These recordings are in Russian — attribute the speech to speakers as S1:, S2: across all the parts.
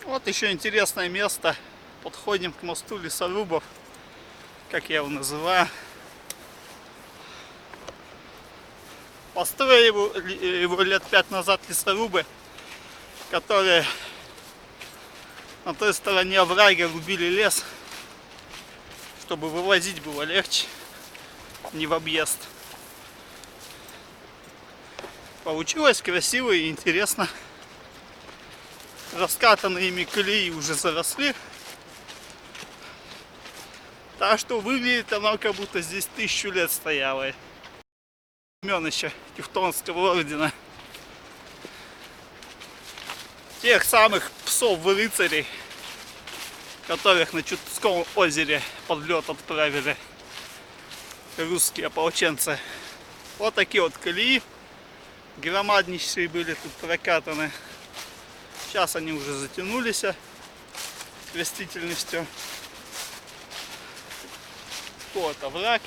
S1: Вот еще интересное место. Подходим к мосту лесорубов, как я его называю. Построили его лет 5 назад лесорубы, которые на той стороне оврага рубили лес, чтобы вывозить было легче, не в объезд. Получилось красиво и интересно. Раскатанные ими колеи уже заросли. Так что выглядит оно, как будто здесь 1000 лет стояло. Времен еще Тевтонского ордена. Тех самых псов-рыцарей, которых на Чудском озере под лед отправили русские ополченцы. Вот такие вот колеи. Громаднейшие были тут прокатаны. Сейчас они уже затянулись растительностью. Вот овраг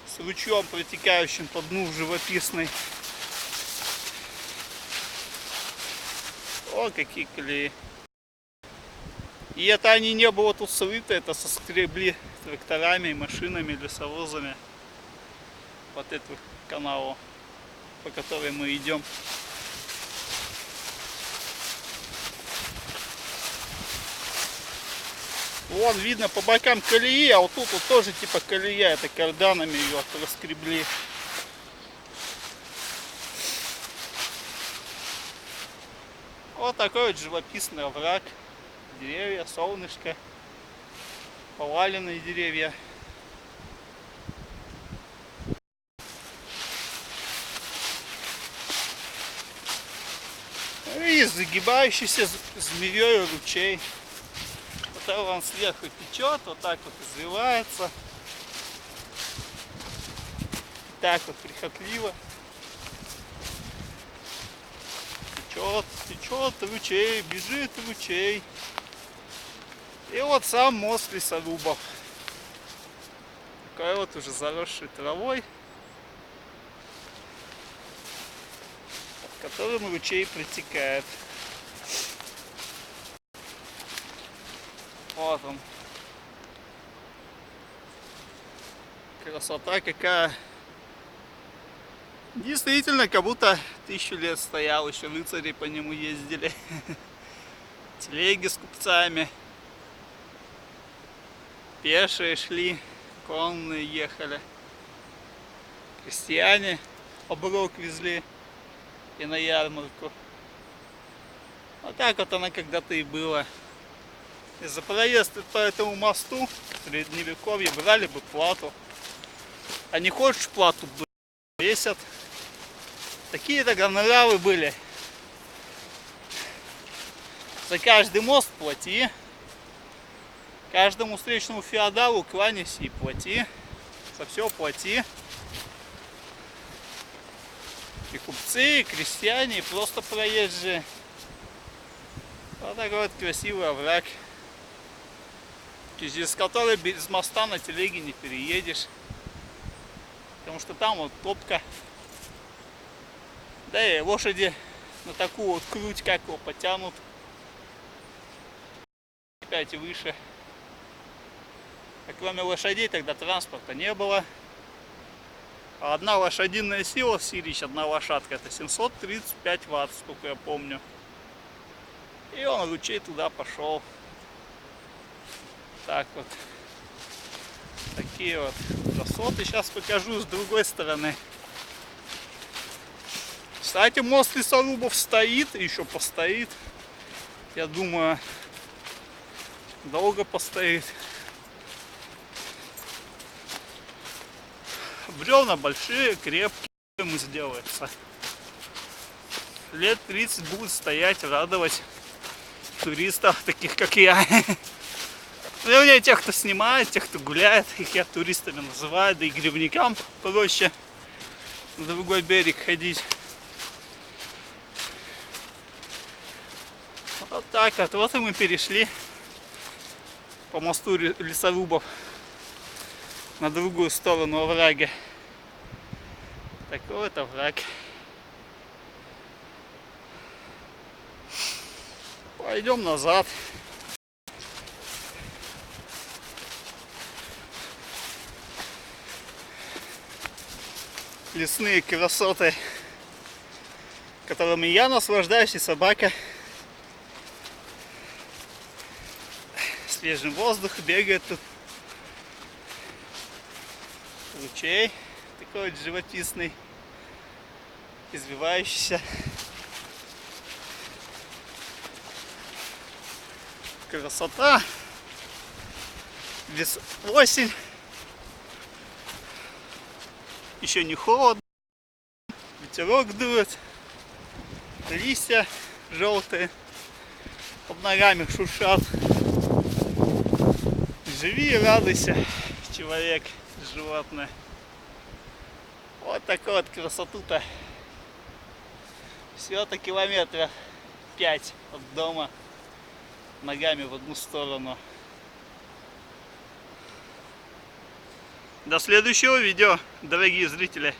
S1: с ручьем, протекающим по дну живописный. О, какие колеи. И это они не было тут срыто, это соскребли тракторами, машинами, лесовозами. Вот эту канаву, по которой мы идем. Вон видно по бокам колеи, а вот тут вот тоже типа колея, это карданами ее раскребли. Вот такой вот живописный овраг. Деревья, солнышко, поваленные деревья. И загибающийся змеей ручей. Вот он сверху течет, вот так вот извивается. Так вот прихотливо. Течет, течет ручей, бежит ручей. И вот сам мост лесорубов. Такой вот уже заросший травой, к которому ручей протекает. Вот он. Красота какая. Действительно, как будто 1000 лет стоял, еще рыцари по нему ездили. Телеги с купцами. Пешие шли, конные ехали. Крестьяне оброк везли и на ярмарку. Вот так вот оно когда-то и было. И за проезд по этому мосту в Средневековье брали бы плату. А не хочешь плату, весят. Такие-то гонорары были. За каждый мост плати. Каждому встречному феодалу кланяйся и плати. За все плати. И купцы, и крестьяне, и просто проезжие. Вот такой вот красивый овраг, через который без моста на телеге не переедешь. Потому что там вот топка. Да и лошади на такую вот круть, как его, потянут. Опять и выше. А кроме лошадей тогда транспорта не было. А одна лошадиная сила в Сирич, одна лошадка, это 735 ватт, сколько я помню. И он ручей туда пошел. Так вот. Такие вот красоты. Сейчас покажу с другой стороны. Кстати, мост лесорубов стоит, еще постоит. Я думаю, долго постоит. Бревна большие, крепкие, ему сделается. Лет 30 будут стоять, радовать туристов, таких как я. Вернее, тех, кто снимает, тех, кто гуляет, их я туристами называю, да и грибникам проще на другой берег ходить. Вот так вот. Вот и мы перешли по мосту лесорубов на другую сторону оврага. Такой вот овраг. Пойдем назад. Лесные красоты, которыми я наслаждаюсь, и собака. Свежий воздух, бегает тут. Ручей такой вот живописный, извивающийся. Красота. Осень. Еще не холодно. Ветерок дует. Листья желтые под ногами шуршат. Живи и радуйся, человек, животное. Вот такая вот красоту-то. Всего-то километра 5 от дома. Ногами в одну сторону. До следующего видео, дорогие зрители.